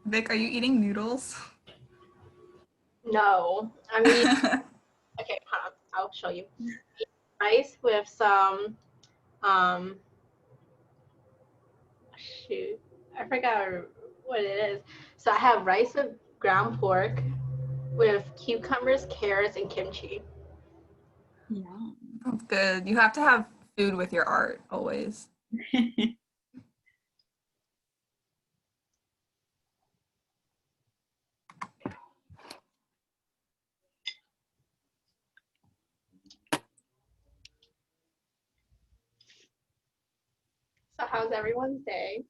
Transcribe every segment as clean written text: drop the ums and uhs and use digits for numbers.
Vic, are you eating noodles? No, I'm eating. Okay, hold on. I'll show you. Rice with some um shoot, I forgot what it is. So I have rice with ground pork with cucumbers, carrots, and kimchi. Yeah. That's good. You have to have food with your art always. So how's everyone's day?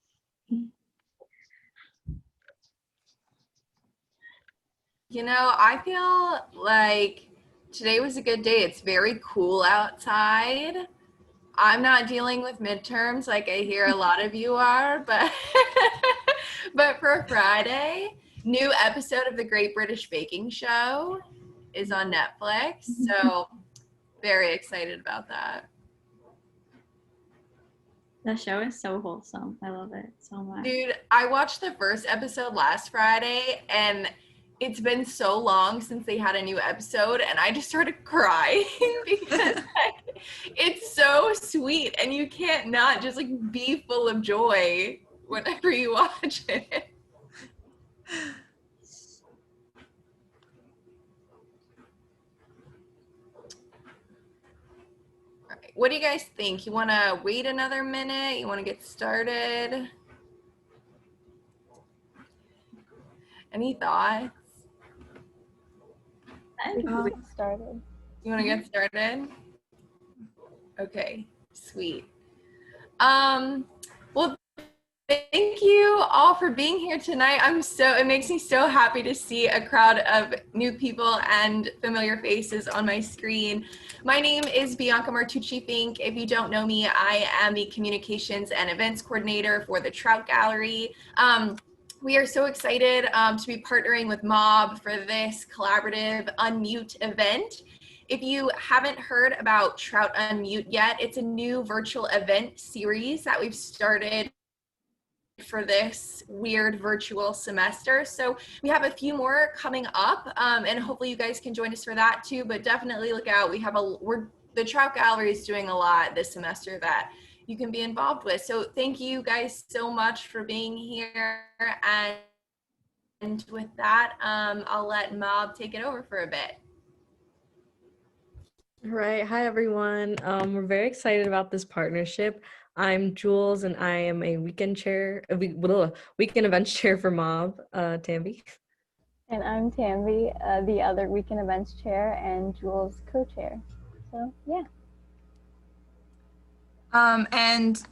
I feel like today was a good day. It's very cool outside. I'm not dealing with midterms like I hear a lot of you are, but but for Friday, new episode of the Great British Baking Show is on Netflix. So very excited about that. The show is so wholesome. I love it so much. Dude, I watched the first episode last Friday and it's been so long since they had a new episode and I just started crying because it's so sweet and you can't not just be full of joy whenever you watch it. All right, what do you guys think? You want to wait another minute? You want to get started? Any thoughts? I think We started. You want to get started? Okay, sweet. Well, thank you all for being here tonight. It makes me so happy to see a crowd of new people and familiar faces on my screen. My name is Bianca Martucci-Fink. If you don't know me, I am the communications and events coordinator for the Trout Gallery. We are so excited to be partnering with Mob for this collaborative Unmute event. If you haven't heard about Trout Unmute yet, it's a new virtual event series that we've started for this weird virtual semester. So we have a few more coming up, and hopefully you guys can join us for that too, but definitely look out. The Trout Gallery is doing a lot this semester that you can be involved with. So thank you guys so much for being here. And with that, I'll let Mob take it over for a bit. Right. Hi, everyone. We're very excited about this partnership. I'm Jules, and I am a weekend events chair for Mob. Tambi. And I'm Tambi, the other weekend events chair, and Jules co-chair. So yeah. And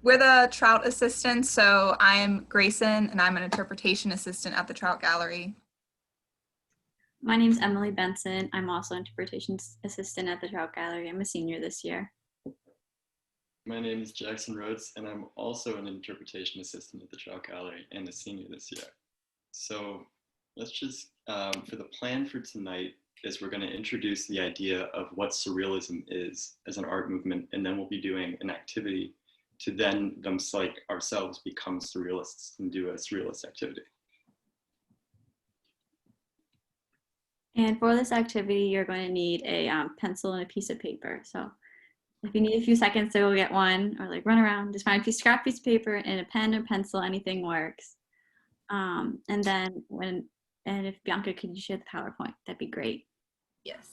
we're the Trout assistants. So I'm Grayson, and I'm an interpretation assistant at the Trout Gallery. My name's Emily Benson. I'm also interpretation assistant at the Trout Gallery. I'm a senior this year. My name is Jackson Rhodes, and I'm also an interpretation assistant at the Trout Gallery and a senior this year. So let's just, for the plan for tonight, is we're going to introduce the idea of what surrealism is as an art movement, and then we'll be doing an activity to then ourselves become surrealists and do a surrealist activity. And for this activity, you're going to need a pencil and a piece of paper. So if you need a few seconds to go get one or run around, just find a scrap piece of paper and a pen or pencil, anything works. And then if Bianca, could you share the PowerPoint? That'd be great. Yes.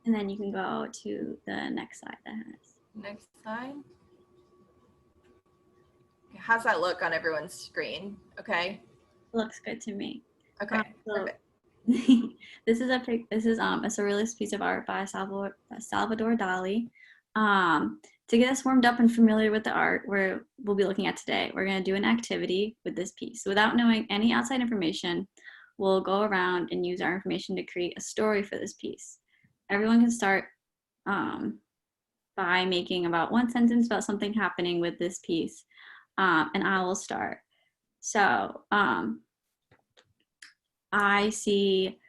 And then you can go to the next slide that has. Next slide. How's that look on everyone's screen? Okay. Looks good to me. Okay. So Perfect. this is a surrealist piece of art by Salvador Dali. To get us warmed up and familiar with the art we'll be looking at today, we're going to do an activity with this piece. Without knowing any outside information, we'll go around and use our information to create a story for this piece. Everyone can start by making about one sentence about something happening with this piece, and I will start. So I see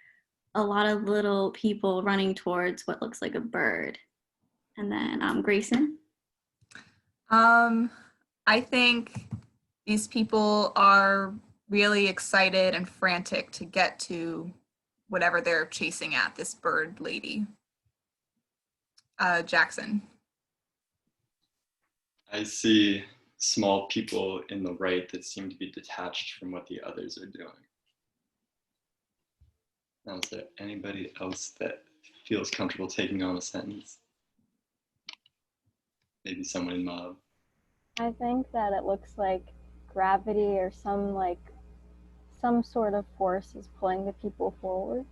a lot of little people running towards what looks like a bird. And then Grayson. I think these people are really excited and frantic to get to whatever they're chasing at, this bird lady. Jackson. I see small people in the right that seem to be detached from what the others are doing. Now, is there anybody else that feels comfortable taking on a sentence? Maybe someone in mob. I think that it looks like gravity or some sort of force is pulling the people forward.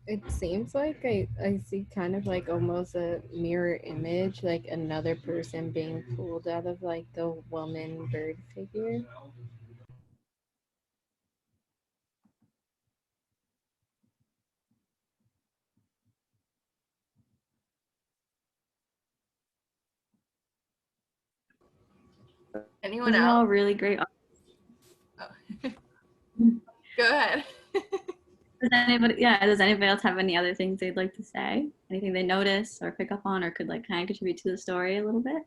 It seems like I see kind of like almost a mirror image, like another person being pulled out of like the woman bird figure. Anyone These are all else? really great. Oh. Go ahead. Does anybody else have any other things they'd like to say? Anything they notice or pick up on or could like kind of contribute to the story a little bit?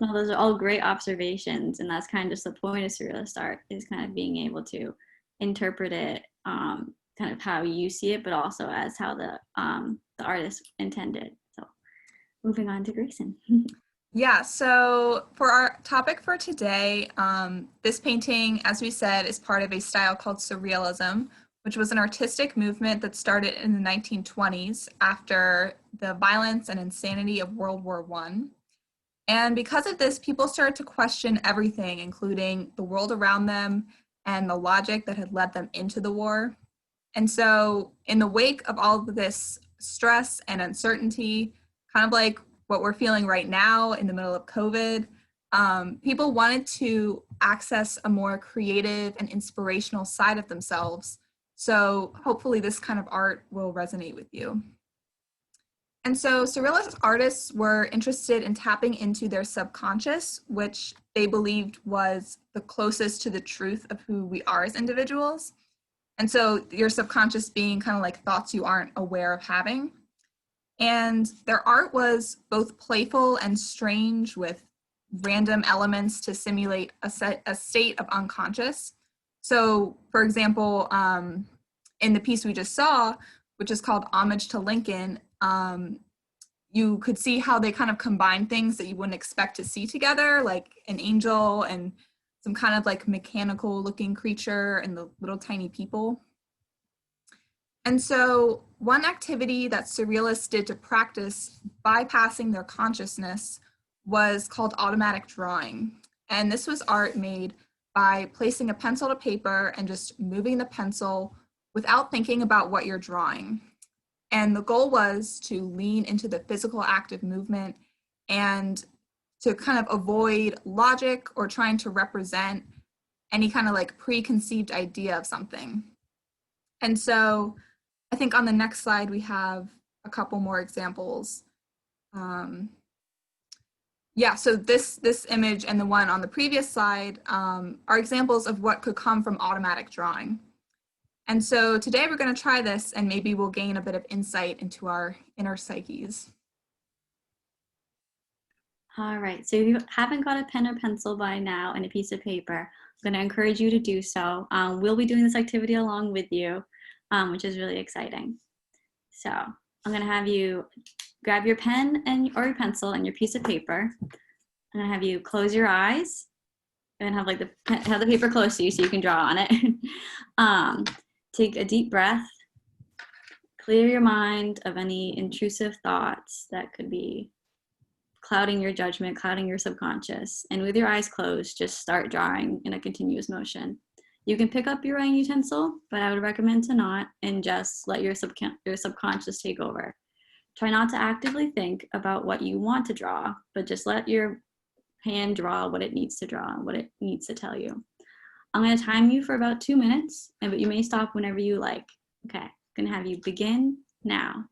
No, those are all great observations, and that's kind of just the point of surrealist art, is kind of being able to interpret it kind of how you see it, but also as how the artist intended. So moving on to Grayson. Yeah, so for our topic for today, this painting, as we said, is part of a style called Surrealism, which was an artistic movement that started in the 1920s after the violence and insanity of World War I. And because of this, people started to question everything, including the world around them and the logic that had led them into the war. And so in the wake of all of this stress and uncertainty, kind of like what we're feeling right now in the middle of COVID, people wanted to access a more creative and inspirational side of themselves. So hopefully this kind of art will resonate with you. And so Surrealist artists were interested in tapping into their subconscious, which they believed was the closest to the truth of who we are as individuals. And so your subconscious being kind of like thoughts you aren't aware of having. And their art was both playful and strange, with random elements to simulate a state of unconscious. So for example, in the piece we just saw, which is called Homage to Lincoln, you could see how they kind of combine things that you wouldn't expect to see together, like an angel and some kind of like mechanical looking creature and the little tiny people. And so one activity that surrealists did to practice bypassing their consciousness was called automatic drawing. And this was art made by placing a pencil to paper and just moving the pencil without thinking about what you're drawing. And the goal was to lean into the physical active movement and to kind of avoid logic or trying to represent any kind of like preconceived idea of something. And so I think on the next slide, we have a couple more examples. Yeah, so this image and the one on the previous slide are examples of what could come from automatic drawing. And so today we're going to try this, and maybe we'll gain a bit of insight into our inner psyches. All right, so if you haven't got a pen or pencil by now and a piece of paper, I'm going to encourage you to do so. We'll be doing this activity along with you, which is really exciting. So I'm going to have you grab your pen or your pencil and your piece of paper. I'm going to have you close your eyes and have the paper close to you so you can draw on it. Take a deep breath. Clear your mind of any intrusive thoughts that could be clouding your judgment, clouding your subconscious. And with your eyes closed, just start drawing in a continuous motion. You can pick up your writing utensil, but I would recommend to not, and just let your subconscious take over. Try not to actively think about what you want to draw, but just let your hand draw what it needs to draw, what it needs to tell you. I'm going to time you for about 2 minutes, but you may stop whenever you like. Okay, I'm going to have you begin now.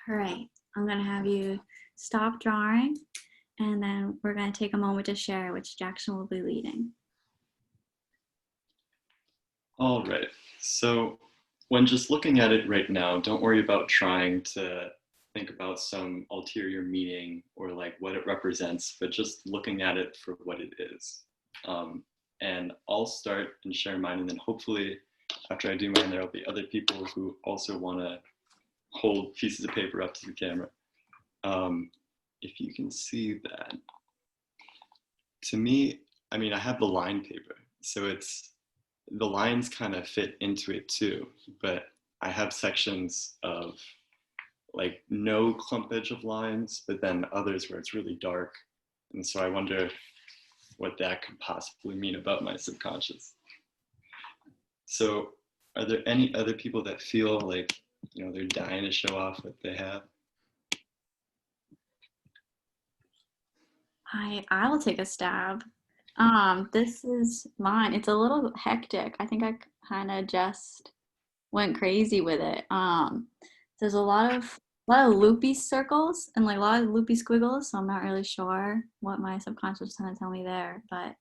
All right, I'm going to have you stop drawing, and then we're going to take a moment to share, which Jackson will be leading. All right. So when just looking at it right now, don't worry about trying to think about some ulterior meaning or like what it represents, but just looking at it for what it is. And I'll start and share mine, and then hopefully after I do mine, there'll be other people who also want to hold pieces of paper up to the camera. If you can see that. To me, I mean, I have the line paper, so it's, the lines kind of fit into it too, but I have sections of like no clump edge of lines, but then others where it's really dark. And so I wonder what that could possibly mean about my subconscious. So are there any other people that feel like, you know, they're dying to show off what they have? I will take a stab. This is mine. It's a little hectic. I think I kind of just went crazy with it. There's a lot of loopy circles and like a lot of loopy squiggles, so I'm not really sure what my subconscious is trying to tell me there, but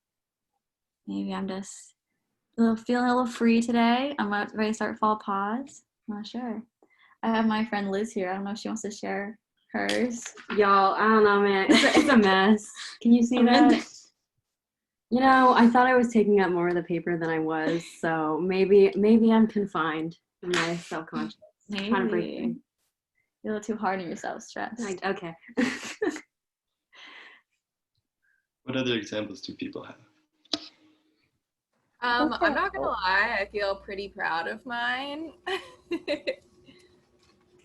maybe I'm just feeling a little free today. I'm ready to start fall pause. I'm not sure. I have my friend Liz here. I don't know if she wants to share hers. Y'all, I don't know, man. It's a mess. Can you see that? You know, I thought I was taking up more of the paper than I was, so maybe I'm confined in my self-conscious. Maybe. Trying to break things. You're a little too hard on yourself, stressed. Okay. What other examples do people have? I'm not gonna lie, I feel pretty proud of mine.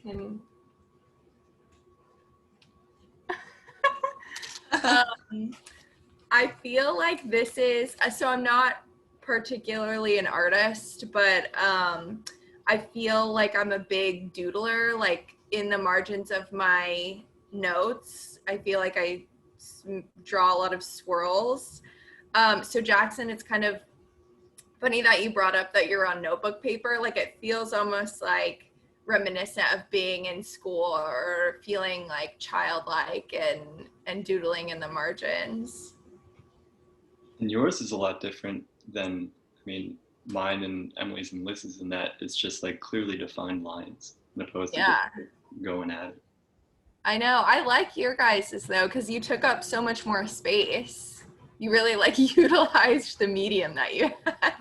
And, I feel like this is, so I'm not particularly an artist, but I feel like I'm a big doodler, like in the margins of my notes. I feel like I draw a lot of swirls. So Jackson, it's kind of funny that you brought up that you're on notebook paper. Like it feels almost like reminiscent of being in school or feeling like childlike and doodling in the margins. And yours is a lot different than, I mean, mine and Emily's and Liz's in that it's just like clearly defined lines, as opposed to just going at it. I know. I like your guys's though, because you took up so much more space. You really like utilized the medium that you had.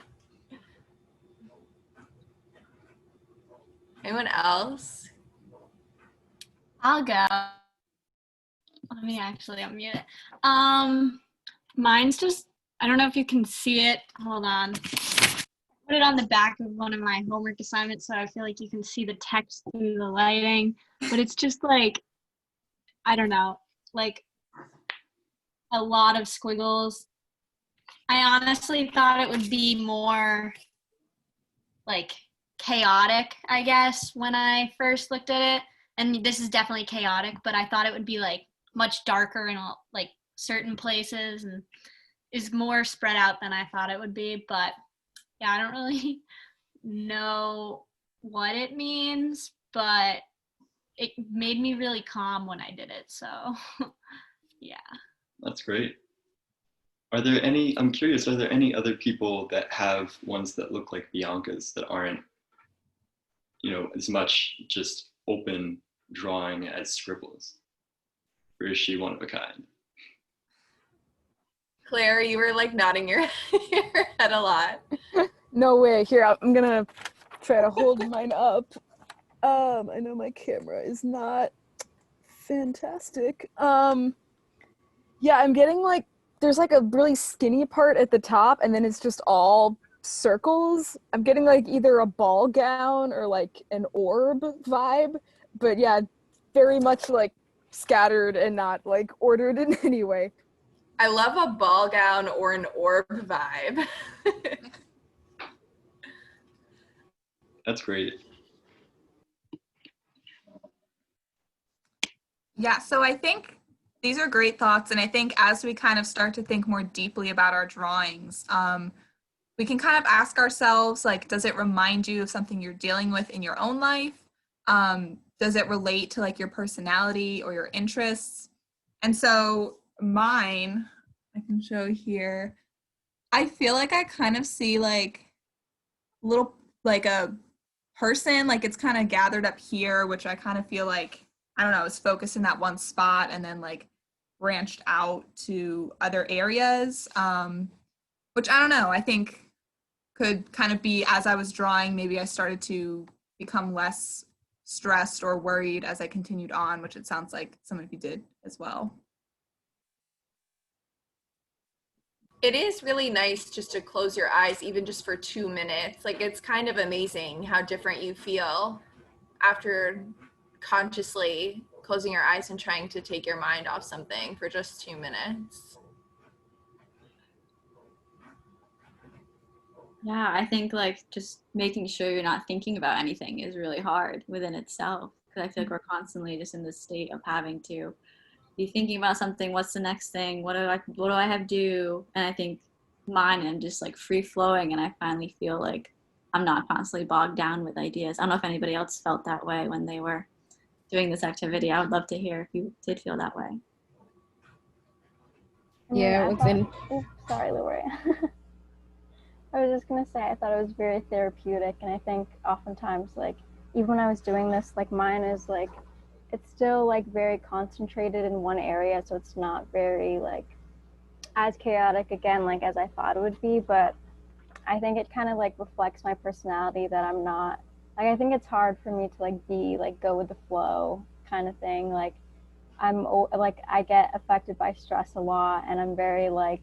Anyone else? I'll go. Let me actually unmute it. Mine's just, I don't know if you can see it. Hold on. Put it on the back of one of my homework assignments so I feel like you can see the text through the lighting. But it's just like, I don't know, like a lot of squiggles. I honestly thought it would be more like chaotic, I guess, when I first looked at it. And this is definitely chaotic, but I thought it would be like much darker in all, like certain places, and is more spread out than I thought it would be. But yeah, I don't really know what it means, but it made me really calm when I did it. So yeah. That's great. Are there any, I'm curious, are there any other people that have ones that look like Bianca's that aren't, you know, as much just open drawing as scribbles? Or is she one of a kind? Claire, you were like nodding your, your head a lot. No way. Here, I'm gonna try to hold mine up. I know my camera is not fantastic. Yeah, I'm getting like, there's like a really skinny part at the top and then it's just all circles. I'm getting like either a ball gown or like an orb vibe, but yeah, very much like scattered and not like ordered in any way. I love a ball gown or an orb vibe. That's great. Yeah, so I think these are great thoughts. And I think as we kind of start to think more deeply about our drawings, we can kind of ask ourselves, like, does it remind you of something you're dealing with in your own life? Does it relate to like your personality or your interests? And so mine, I can show here, I feel like I kind of see like little, like a person, like it's kind of gathered up here, which I kind of feel like, I don't know, is focused in that one spot and then like branched out to other areas, which I don't know, I think could kind of be, as I was drawing, maybe I started to become less stressed or worried as I continued on, which it sounds like some of you did as well. It is really nice just to close your eyes, even just for 2 minutes. Like, it's kind of amazing how different you feel after consciously closing your eyes and trying to take your mind off something for just 2 minutes. Yeah, I think like just making sure you're not thinking about anything is really hard within itself, because I feel like we're constantly just in this state of having to be thinking about something. What's the next thing? What do I have to do? And I think mine, I'm just like free flowing, and I finally feel like I'm not constantly bogged down with ideas. I don't know if anybody else felt that way when they were doing this activity. I would love to hear if you did feel that way. Yeah, I it was in. oops, sorry, Lori. I was just gonna say, I thought it was very therapeutic, and I think oftentimes, like, even when I was doing this, like, mine is like, it's still like very concentrated in one area, so it's not very like as chaotic again, like as I thought it would be, but I think it kind of like reflects my personality that I'm not, like, I think it's hard for me to like be like go with the flow kind of thing. Like, like I get affected by stress a lot, and I'm very like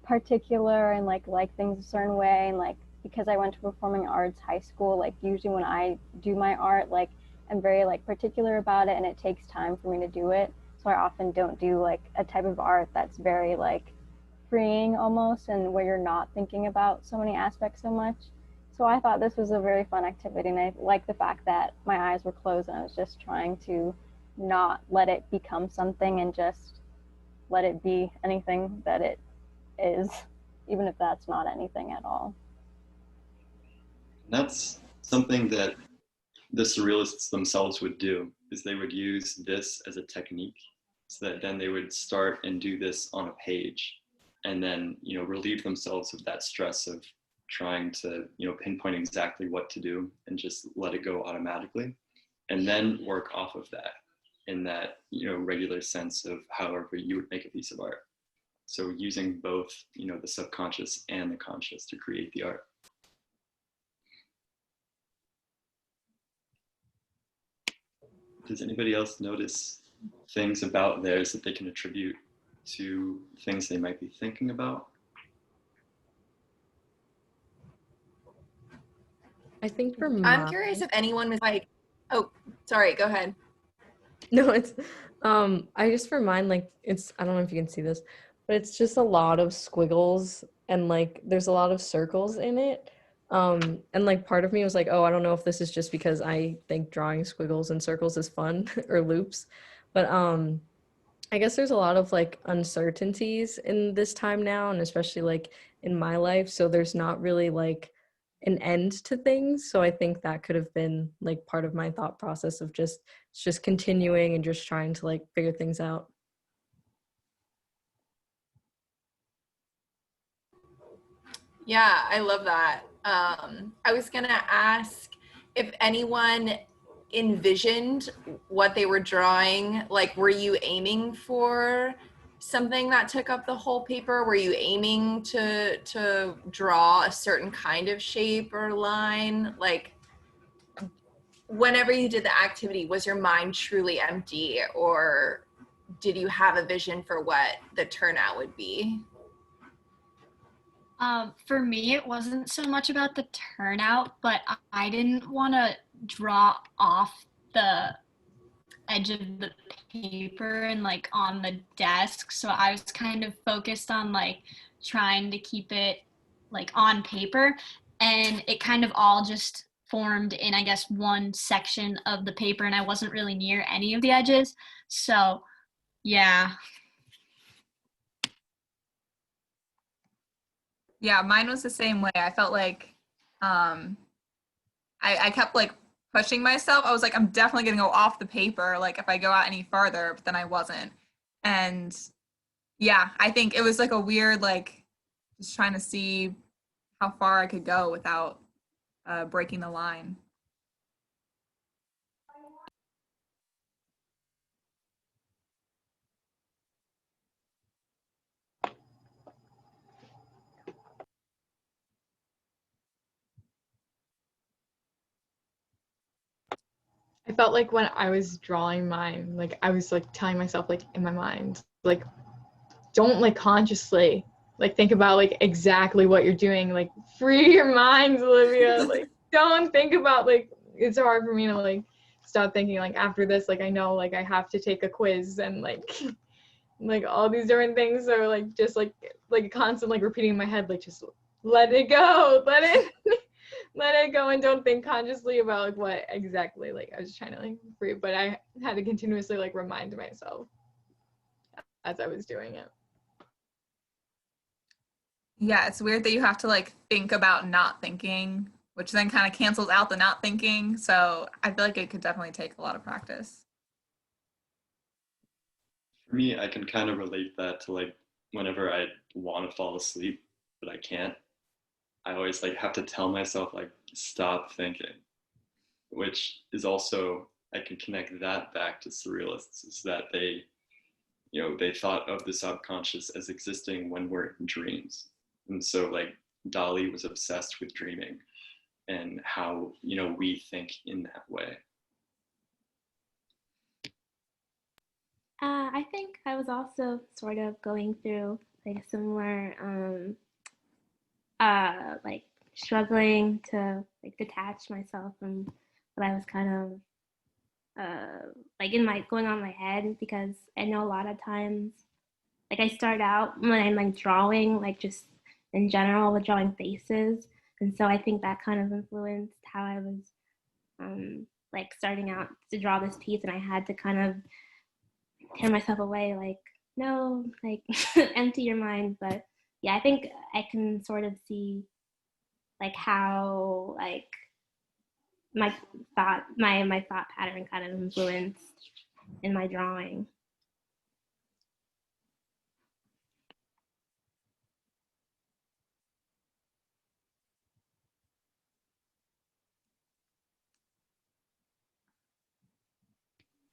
particular and like things a certain way, and like because I went to performing arts high school, like usually when I do my art, like I'm very like particular about it, and it takes time for me to do it, so I often don't do like a type of art that's very like freeing almost, and where you're not thinking about so many aspects so much. So I thought this was a very fun activity, and I like the fact that my eyes were closed and I was just trying to not let it become something and just let it be anything that it is, even if that's not anything at all. That's something that the surrealists themselves would do, is they would use this as a technique, so that then they would start and do this on a page, and then, you know, relieve themselves of that stress of trying to, you know, pinpoint exactly what to do and just let it go automatically, and then work off of that in that, you know, regular sense of however you would make a piece of art. So using both, you know, the subconscious and the conscious to create the art. Does anybody else notice things about theirs that they can attribute to things they might be thinking about? I think for mine, I'm curious if anyone was like, oh, sorry, go ahead. no, it's I just for mine, like, it's, I don't know if you can see this, but it's just a lot of squiggles and like there's a lot of circles in it. And like part of me was like, oh, I don't know if this is just because I think drawing squiggles and circles is fun or loops, but I guess there's a lot of like uncertainties in this time now, and especially like in my life. So there's not really like an end to things. So I think that could have been like part of my thought process of just continuing and just trying to like figure things out. Yeah, I love that. I was gonna ask if anyone envisioned what they were drawing. Like, were you aiming for something that took up the whole paper? Were you aiming to draw a certain kind of shape or line? Like, whenever you did the activity, was your mind truly empty, or did you have a vision for what the turnout would be? For me, it wasn't so much about the turnout, but I didn't want to draw off the edge of the paper and like on the desk. So I was kind of focused on like trying to keep it like on paper. And it kind of all just formed in, I guess, one section of the paper. And I wasn't really near any of the edges. So yeah. Yeah, mine was the same way. I felt like I kept like pushing myself. I was like, I'm definitely gonna go off the paper, like if I go out any farther, but then I wasn't. And yeah, I think it was like a weird, like just trying to see how far I could go without breaking the line. I felt like when I was drawing mine, like I was like telling myself like in my mind, like don't like consciously like think about like exactly what you're doing. Like free your minds, Olivia. Like don't think about like it's hard for me to like stop thinking like after this, like I know like I have to take a quiz and like like all these different things. So like just like constant like repeating in my head, like just let it go, let it let it go and don't think consciously about like what exactly like I was trying to like free, but I had to continuously like remind myself as I was doing it. Yeah, it's weird that you have to like think about not thinking, which then kind of cancels out the not thinking. So I feel like it could definitely take a lot of practice. For me, I can kind of relate that to like whenever I want to fall asleep, but I can't. I always like have to tell myself like stop thinking, which is also I can connect that back to surrealists is that they, you know, they thought of the subconscious as existing when we're in dreams. And so like Dali was obsessed with dreaming and how, you know, we think in that way. I think I was also sort of going through like a similar like struggling to like detach myself from what I was kind of like in my going on my head, because I know a lot of times like I start out when I'm like drawing like just in general with drawing faces, and so I think that kind of influenced how I was like starting out to draw this piece, and I had to kind of tear myself away like no like empty your mind. But yeah, I think I can sort of see like how like my thought pattern kind of influenced in my drawing.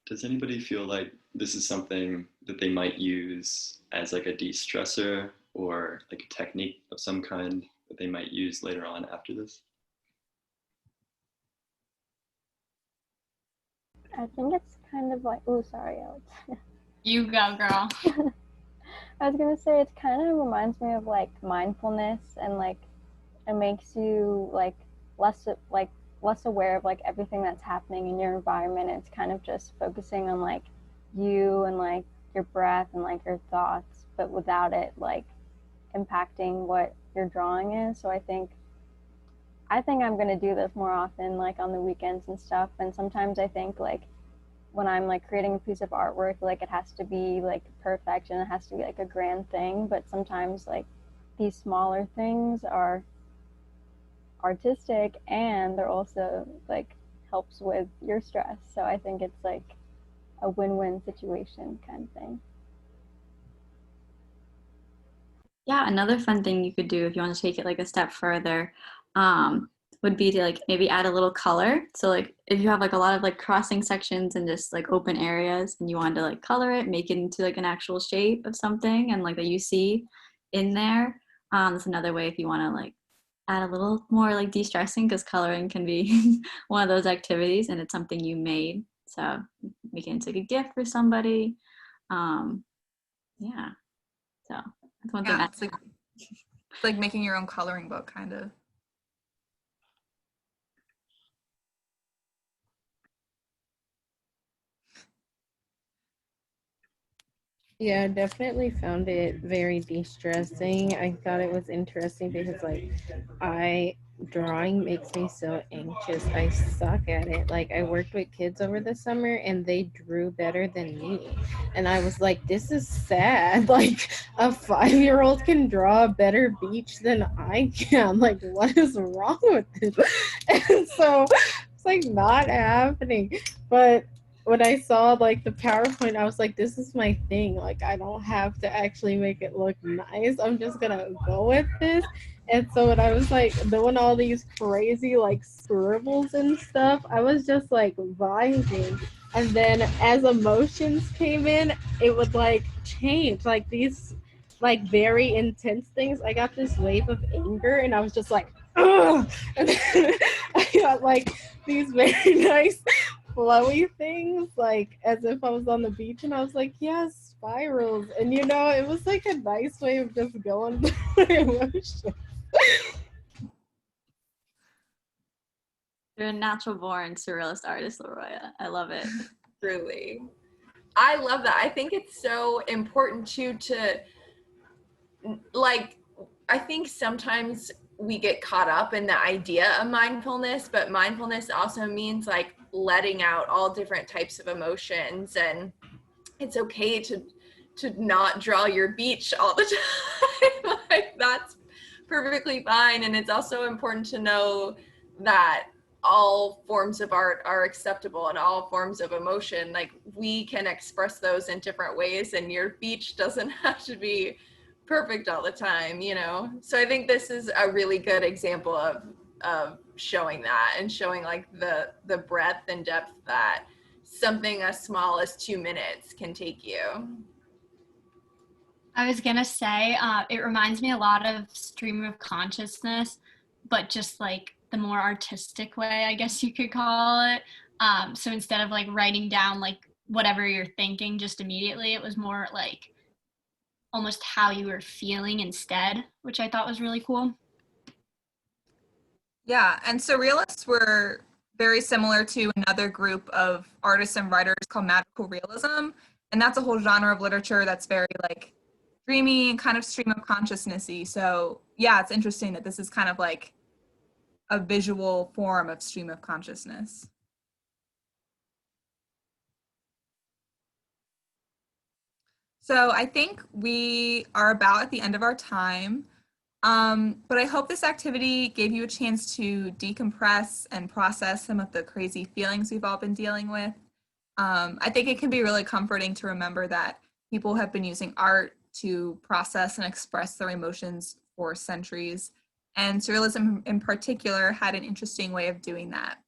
Does anybody feel like this is something that they might use as like a de-stressor or like a technique of some kind that they might use later on after this? I think it's kind of like, oh, sorry, Alex. You go, girl. I was gonna say it kind of reminds me of like mindfulness, and like it makes you like less aware of like everything that's happening in your environment. It's kind of just focusing on like you and like your breath and like your thoughts. but without it like impacting what your drawing is. So I think I'm going to do this more often, like on the weekends and stuff. And sometimes I think like when I'm like creating a piece of artwork, like it has to be like perfect and it has to be like a grand thing. But sometimes like these smaller things are artistic and they're also like helps with your stress. So I think it's like a win-win situation kind of thing. Yeah, another fun thing you could do if you want to take it like a step further would be to like maybe add a little color. So like if you have like a lot of like crossing sections and just like open areas and you want to like color it, make it into like an actual shape of something and like that you see in there. That's another way if you want to like add a little more like de-stressing, because coloring can be one of those activities and it's something you made. So make it into like a gift for somebody. Yeah, so that's one thing. Yeah, it's like making your own coloring book, kind of. Yeah, I definitely found it very de-stressing. I thought it was interesting because like drawing makes me so anxious. I suck at it. Like I worked with kids over the summer and they drew better than me. And I was like, this is sad. Like a 5-year-old can draw a better beach than I can. Like what is wrong with this? And so it's like not happening. But when I saw like the PowerPoint, I was like, this is my thing. Like I don't have to actually make it look nice. I'm just gonna go with this. And so when I was like doing all these crazy like scribbles and stuff, I was just like vibing. And then as emotions came in, it would like change. Like these like very intense things. I got this wave of anger and I was just like, ugh! And then I got like these very nice flowy things, like as if I was on the beach and I was like, yes, spirals. And you know, it was like a nice way of just going through my emotions. You're a natural born surrealist artist, Leroya. I love it. Truly. I love that. I think it's so important too to like, I think sometimes we get caught up in the idea of mindfulness, but mindfulness also means like letting out all different types of emotions, and it's okay to not draw your beach all the time. Like that's perfectly fine. And it's also important to know that all forms of art are acceptable and all forms of emotion, like we can express those in different ways, and your beach doesn't have to be perfect all the time, you know? So I think this is a really good example of showing that and showing like the breadth and depth that something as small as 2 minutes can take you. I was gonna say, it reminds me a lot of stream of consciousness, but just like the more artistic way, I guess you could call it. So instead of like writing down like whatever you're thinking just immediately, it was more like almost how you were feeling instead, which I thought was really cool. Yeah, and surrealists were very similar to another group of artists and writers called magical realism. And that's a whole genre of literature that's very like dreamy and kind of stream of consciousness-y. So yeah, it's interesting that this is kind of like a visual form of stream of consciousness. So I think we are about at the end of our time. But I hope this activity gave you a chance to decompress and process some of the crazy feelings we've all been dealing with. I think it can be really comforting to remember that people have been using art to process and express their emotions for centuries. And surrealism in particular had an interesting way of doing that.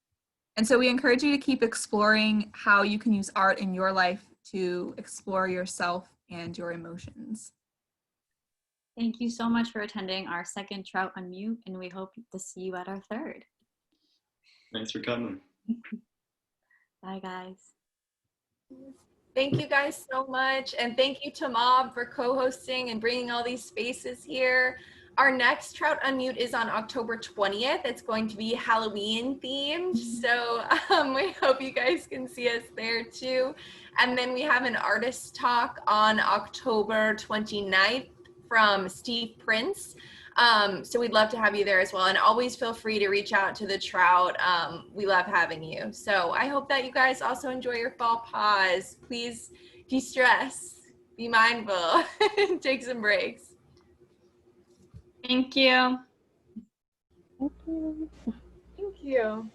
And so we encourage you to keep exploring how you can use art in your life to explore yourself and your emotions. Thank you so much for attending our second Trout Unmute, and we hope to see you at our third. Thanks for coming. Bye, guys. Thank you guys so much. And thank you to Mob for co-hosting and bringing all these spaces here. Our next Trout Unmute is on October 20th. It's going to be Halloween themed. So we hope you guys can see us there too. And then we have an artist talk on October 29th from Steve Prince. So we'd love to have you there as well. And always feel free to reach out to the Trout. We love having you. So I hope that you guys also enjoy your fall pause. Please de-stress, be mindful, take some breaks. Thank you. Thank you. Thank you.